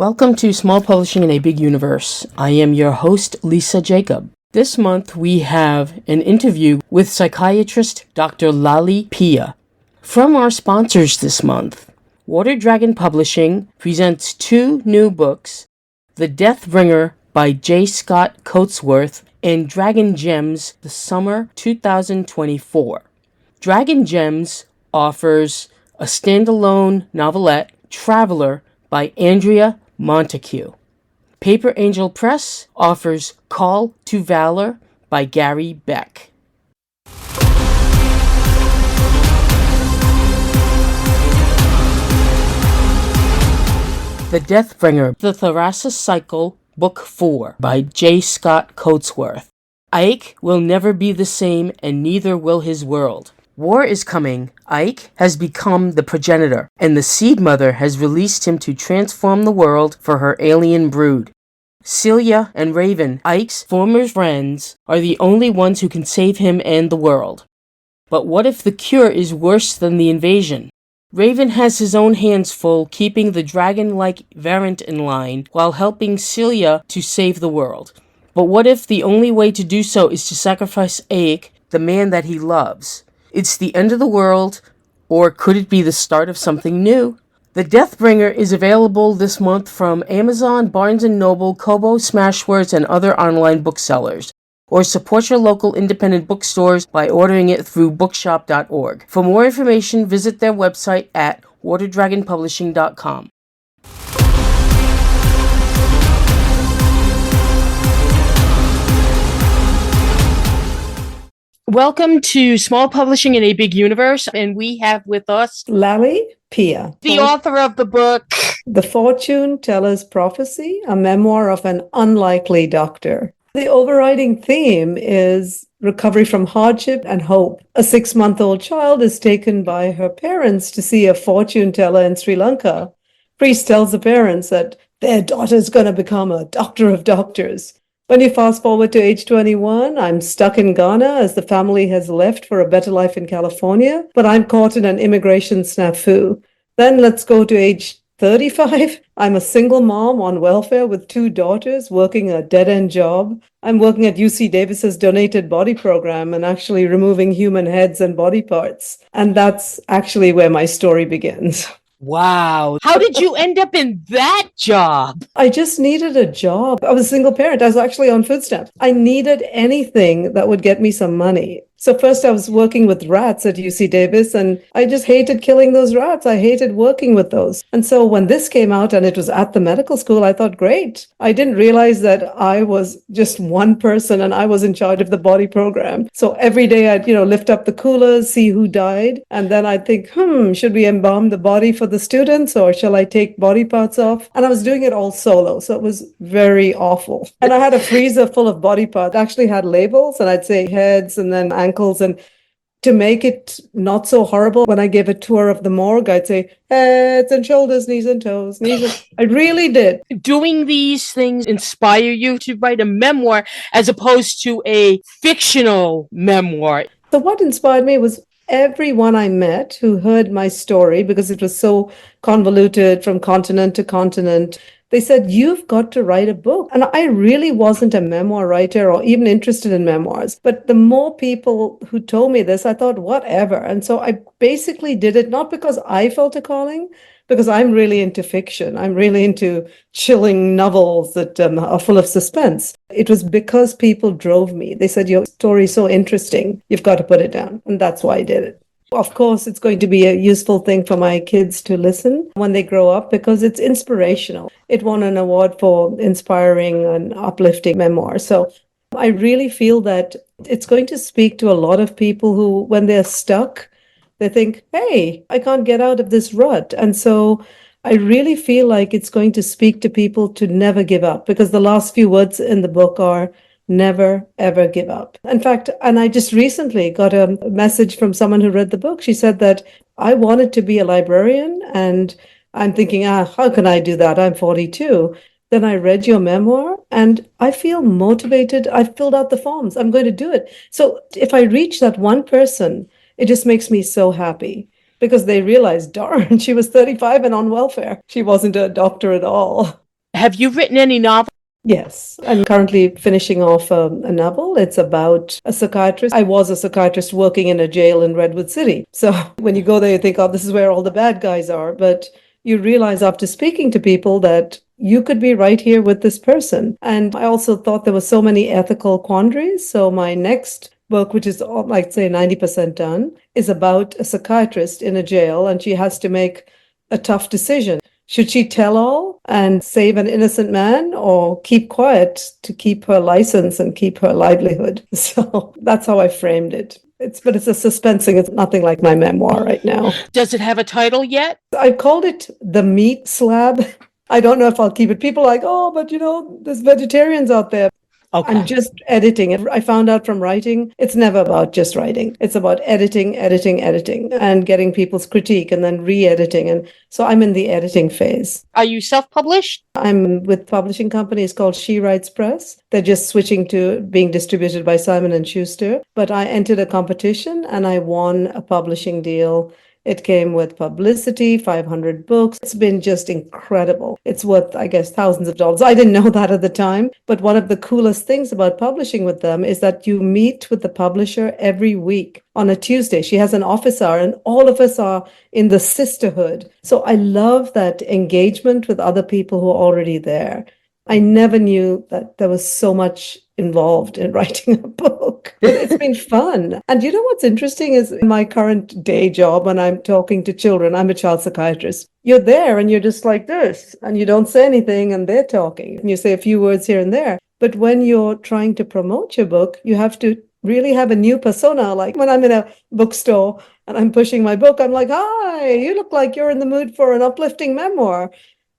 Welcome to Small Publishing in a Big Universe. I am your host, Lisa Jacob. This month we have an interview with psychiatrist Dr. Lally Pia. From our sponsors this month, Water Dragon Publishing presents two new books, The Deathbringer by J. Scott Coatsworth and Dragon Gems, the Summer 2024. Dragon Gems offers a standalone novelette, Traveler, by Andrea Montague. Paper Angel Press offers Call to Valor by Gary Beck. The Deathbringer, The Tharassa Cycle, Book 4 by J. Scott Coatsworth. Ike will never be the same, and neither will his world. War is coming. Ike has become the progenitor, and the Seed Mother has released him to transform the world for her alien brood. Celia and Raven, Ike's former friends, are the only ones who can save him and the world. But what if the cure is worse than the invasion? Raven has his own hands full keeping the dragon-like variant in line while helping Celia to save the world. But what if the only way to do so is to sacrifice Ike, the man that he loves? It's the end of the world, or could it be the start of something new? The Deathbringer is available this month from Amazon, Barnes & Noble, Kobo, Smashwords, and other online booksellers. Or support your local independent bookstores by ordering it through bookshop.org. For more information, visit their website at waterdragonpublishing.com. Welcome to Small Publishing in a Big Universe, and we have with us Lally Pia, the author of the book The Fortune Teller's Prophecy, a memoir of an unlikely doctor. The overriding theme is recovery from hardship and hope. A 6-month-old child is taken by her parents to see a fortune teller in Sri Lanka. Priest tells the parents that their daughter is going to become a doctor of doctors. When you fast forward to age 21, I'm stuck in Ghana as the family has left for a better life in California, but I'm caught in an immigration snafu. Then let's go to age 35. I'm a single mom on welfare with 2 daughters working a dead-end job. I'm working at UC Davis's donated body program and actually removing human heads and body parts. And that's actually where my story begins. Wow. How did you end up in that job? I just needed a job. I was a single parent. I was actually on food stamps. I needed anything that would get me some money. So first I was working with rats at UC Davis, and I just hated killing those rats. I hated working with those. And so when this came out and it was at the medical school, I thought, great. I didn't realize that I was just one person and I was in charge of the body program. So every day I'd, lift up the coolers, see who died. And then I'd think, should we embalm the body for the students or shall I take body parts off? And I was doing it all solo. So it was very awful. And I had a freezer full of body parts. I actually had labels, and I'd say heads and then ankles. And to make it not so horrible, when I gave a tour of the morgue, I'd say heads and shoulders, knees and toes, I really did. Doing these things inspire you to write a memoir as opposed to a fictional memoir. So what inspired me was everyone I met who heard my story, because it was so convoluted from continent to continent. They said, you've got to write a book. And I really wasn't a memoir writer or even interested in memoirs. But the more people who told me this, I thought, whatever. And so I basically did it, not because I felt a calling, because I'm really into fiction. I'm really into chilling novels that are full of suspense. It was because people drove me. They said, your story is so interesting, you've got to put it down. And that's why I did it. Of course, it's going to be a useful thing for my kids to listen when they grow up because it's inspirational. It won an award for inspiring and uplifting memoir. So I really feel that it's going to speak to a lot of people who, when they're stuck, they think, hey, I can't get out of this rut. And so I really feel like it's going to speak to people to never give up, because the last few words in the book are, never, ever give up. In fact, and I just recently got a message from someone who read the book. She said that I wanted to be a librarian, and I'm thinking, how can I do that? I'm 42. Then I read your memoir and I feel motivated. I've filled out the forms. I'm going to do it. So if I reach that one person, it just makes me so happy, because they realized, darn, she was 35 and on welfare. She wasn't a doctor at all. Have you written any novels? Yes, I'm currently finishing off a novel. It's about a psychiatrist. I was a psychiatrist working in a jail in Redwood City. So when you go there, you think, oh, this is where all the bad guys are. But you realize after speaking to people that you could be right here with this person. And I also thought there were so many ethical quandaries. So my next book, which is, I'd say, 90% done, is about a psychiatrist in a jail, and she has to make a tough decision. Should she tell all and save an innocent man, or keep quiet to keep her license and keep her livelihood? So that's how I framed it. But it's a suspensing. It's nothing like my memoir right now. Does it have a title yet? I called it The Meat Slab. I don't know if I'll keep it. People are like, oh, but there's vegetarians out there. I'm Okay. just editing it. I found out from writing, it's never about just writing. It's about editing, editing, editing, and getting people's critique and then re-editing. And so I'm in the editing phase. Are you self-published? I'm with publishing companies called She Writes Press. They're just switching to being distributed by Simon and Schuster. But I entered a competition and I won a publishing deal. It came with publicity, 500 books. It's been just incredible. It's worth, I guess, thousands of dollars. I didn't know that at the time, but one of the coolest things about publishing with them is that you meet with the publisher every week on a Tuesday. She has an office hour, and all of us are in the sisterhood. So I love that engagement with other people who are already there. I never knew that there was so much involved in writing a book, but it's been fun. And you know what's interesting is in my current day job, when I'm talking to children, I'm a child psychiatrist. You're there and you're just like this, and you don't say anything, and they're talking, and you say a few words here and there. But when you're trying to promote your book, you have to really have a new persona. Like when I'm in a bookstore and I'm pushing my book, I'm like, hi, you look like you're in the mood for an uplifting memoir.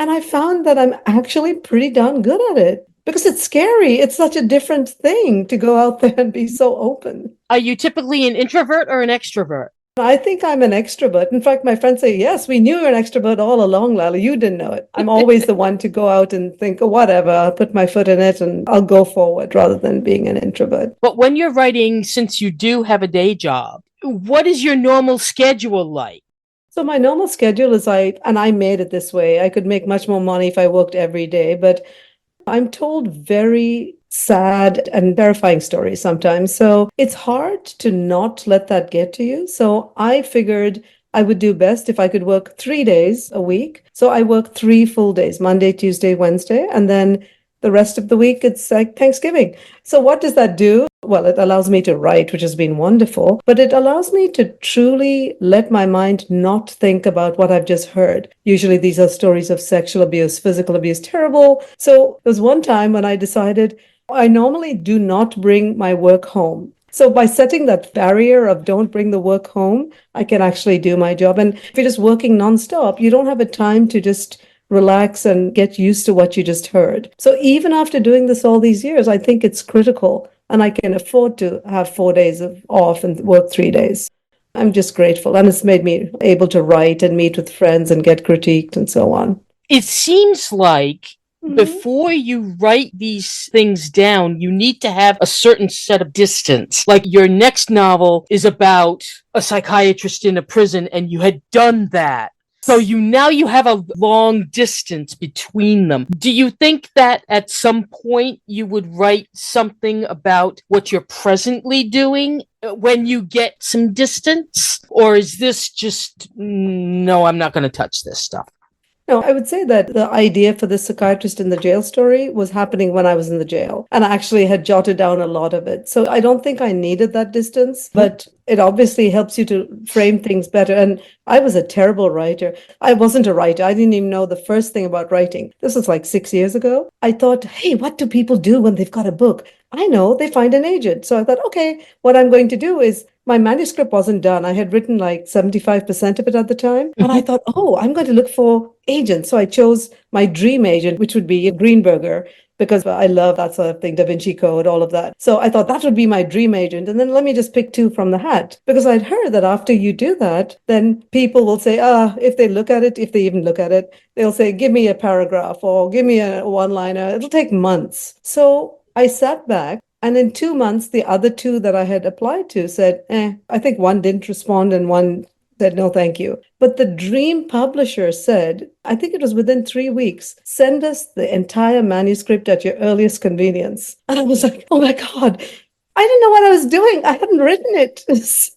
And I found that I'm actually pretty darn good at it because it's scary. It's such a different thing to go out there and be so open. Are you typically an introvert or an extrovert? I think I'm an extrovert. In fact, my friends say, yes, we knew you're an extrovert all along, Lally. You didn't know it. I'm always the one to go out and think, oh, whatever, I'll put my foot in it and I'll go forward rather than being an introvert. But when you're writing, since you do have a day job, what is your normal schedule like? So my normal schedule is I made it this way. I could make much more money if I worked every day, but I'm told very sad and terrifying stories sometimes. So it's hard to not let that get to you. So I figured I would do best if I could work 3 days a week. So I work 3 full days, Monday, Tuesday, Wednesday, and then the rest of the week it's like Thanksgiving. So what does that do? Well, it allows me to write, which has been wonderful, but it allows me to truly let my mind not think about what I've just heard. Usually these are stories of sexual abuse, physical abuse, terrible. So there was one time when I decided I normally do not bring my work home. So by setting that barrier of don't bring the work home, I can actually do my job. And if you're just working nonstop, you don't have a time to just relax and get used to what you just heard. So even after doing this all these years, I think it's critical, and I can afford to have 4 days of off and work 3 days. I'm just grateful, and it's made me able to write and meet with friends and get critiqued and so on. It seems like Mhm. before you write these things down, you need to have a certain set of distance. Like your next novel is about a psychiatrist in a prison, and you had done that. So you have a long distance between them. Do you think that at some point you would write something about what you're presently doing when you get some distance? Or is this just, no, I'm not going to touch this stuff? No, I would say that the idea for the psychiatrist in the jail story was happening when I was in the jail. And I actually had jotted down a lot of it. So I don't think I needed that distance, but it obviously helps you to frame things better. And I was a terrible writer. I wasn't a writer. I didn't even know the first thing about writing. This was like 6 years ago. I thought, hey, what do people do when they've got a book? I know, they find an agent. So I thought, okay, what I'm going to do is my manuscript wasn't done. I had written like 75% of it at the time. And I thought, oh, I'm going to look for agents. So I chose my dream agent, which would be Greenberger, because I love that sort of thing, Da Vinci Code, all of that. So I thought that would be my dream agent. And then let me just pick two from the hat. Because I'd heard that after you do that, then people will say, if they look at it, if they even look at it, they'll say, give me a paragraph or give me a one-liner. It'll take months. So I sat back. And in 2 months, the other two that I had applied to said, I think one didn't respond and one Said, no, thank you. But the dream publisher said, I think it was within 3 weeks, send us the entire manuscript at your earliest convenience. And I was like, oh my God, I didn't know what I was doing. I hadn't written it.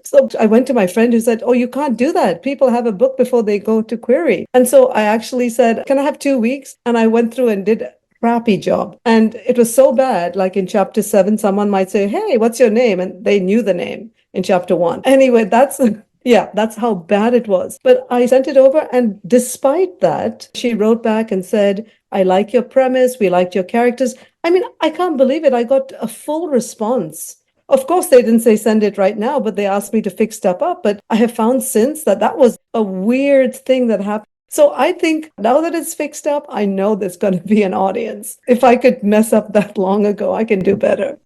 So I went to my friend who said, oh, you can't do that. People have a book before they go to query. And so I actually said, can I have 2 weeks? And I went through and did a crappy job. And it was so bad. Like in chapter 7, someone might say, hey, what's your name? And they knew the name in chapter 1. Anyway, yeah, that's how bad it was. But I sent it over, and despite that, she wrote back and said, I like your premise. We liked your characters. I mean, I can't believe it. I got a full response. Of course, they didn't say send it right now, but they asked me to fix stuff up. But I have found since that that was a weird thing that happened. So I think now that it's fixed up, I know there's going to be an audience. If I could mess up that long ago, I can do better.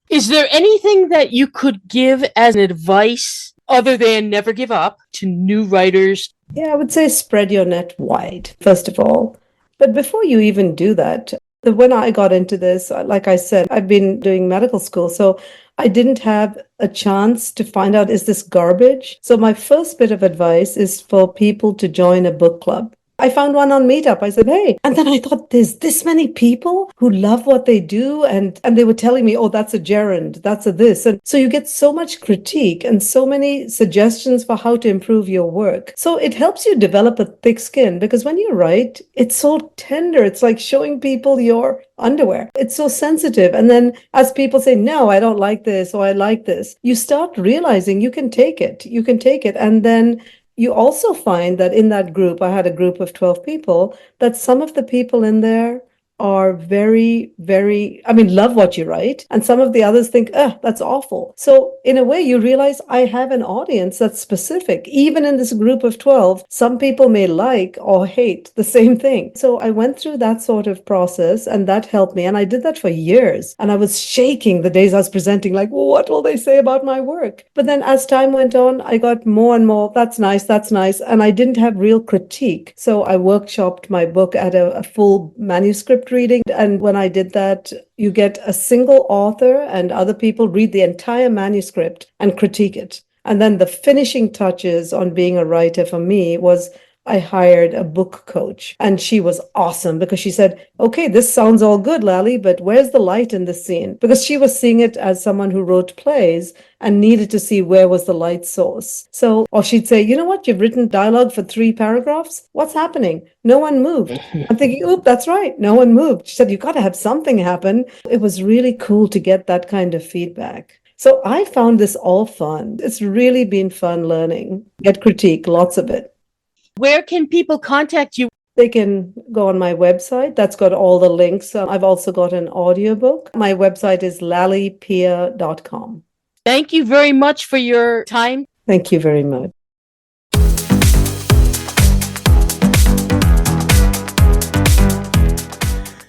Is there anything that you could give as advice other than never give up to new writers? Yeah, I would say spread your net wide, first of all. But before you even do that, when I got into this, like I said, I've been doing medical school, so I didn't have a chance to find out, is this garbage? So my first bit of advice is for people to join a book club. I found one on Meetup. I said, hey. And then I thought, there's this many people who love what they do. And they were telling me, oh, that's a gerund, that's a this. And so you get so much critique and so many suggestions for how to improve your work. So it helps you develop a thick skin, because when you write, it's so tender. It's like showing people your underwear. It's so sensitive. And then as people say, no, I don't like this, or I like this, you start realizing you can take it. You can take it. And then you also find that in that group, I had a group of 12 people, that some of the people in there are very, very, I mean, love what you write. And some of the others think, that's awful. So in a way, you realize I have an audience that's specific. Even in this group of 12, some people may like or hate the same thing. So I went through that sort of process, and that helped me. And I did that for years. And I was shaking the days I was presenting, like, well, what will they say about my work? But then as time went on, I got more and more, that's nice, that's nice. And I didn't have real critique. So I workshopped my book at a full manuscript reading. And when I did that, you get a single author and other people read the entire manuscript and critique it. And then the finishing touches on being a writer for me was I hired a book coach, and she was awesome because she said, okay, this sounds all good, Lally, but where's the light in this scene? Because she was seeing it as someone who wrote plays and needed to see where was the light source. So, or she'd say, you know what? You've written dialogue for 3 paragraphs. What's happening? No one moved. I'm thinking, oop, that's right. No one moved. She said, you got to have something happen. It was really cool to get that kind of feedback. So I found this all fun. It's really been fun learning. Get critique, lots of it. Where can people contact you? They can go on my website. That's got all the links. I've also got an audiobook. My website is lallypia.com. Thank you very much for your time. Thank you very much.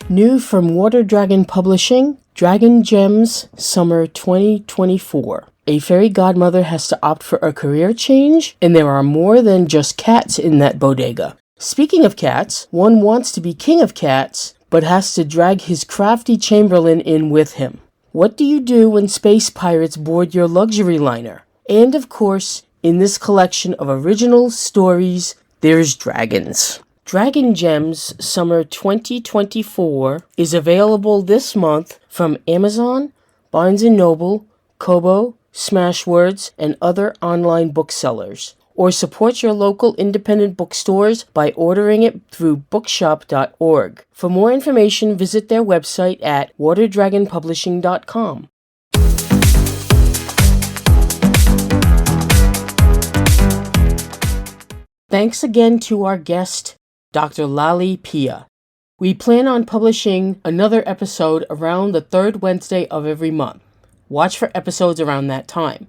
New from Water Dragon Publishing, Dragon Gems Summer 2024. A fairy godmother has to opt for a career change, and there are more than just cats in that bodega. Speaking of cats, one wants to be king of cats, but has to drag his crafty chamberlain in with him. What do you do when space pirates board your luxury liner? And of course, in this collection of original stories, there's dragons. Dragon Gems Summer 2024 is available this month from Amazon, Barnes & Noble, Kobo, Smashwords, and other online booksellers. Or support your local independent bookstores by ordering it through bookshop.org. For more information, visit their website at waterdragonpublishing.com. Thanks again to our guest, Dr. Lally Pia. We plan on publishing another episode around the third Wednesday of every month. Watch for episodes around that time.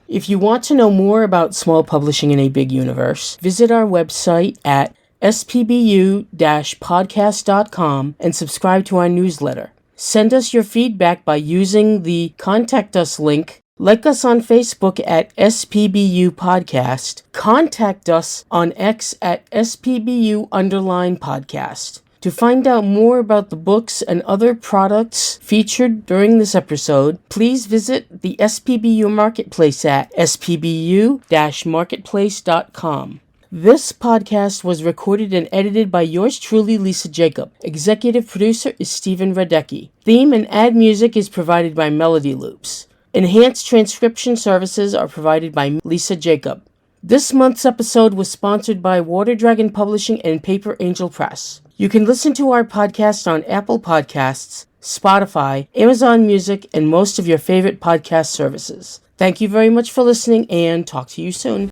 If you want to know more about small publishing in a big universe, visit our website at spbu-podcast.com and subscribe to our newsletter. Send us your feedback by using the Contact Us link. Like us on Facebook at SPBU Podcast. Contact us on X at SPBU_podcast. To find out more about the books and other products featured during this episode, please visit the SPBU Marketplace at spbu-marketplace.com. This podcast was recorded and edited by yours truly, Lisa Jacob. Executive producer is Stephen Radecki. Theme and ad music is provided by Melody Loops. Enhanced transcription services are provided by Lisa Jacob. This month's episode was sponsored by Water Dragon Publishing and Paper Angel Press. You can listen to our podcast on Apple Podcasts, Spotify, Amazon Music, and most of your favorite podcast services. Thank you very much for listening, and talk to you soon.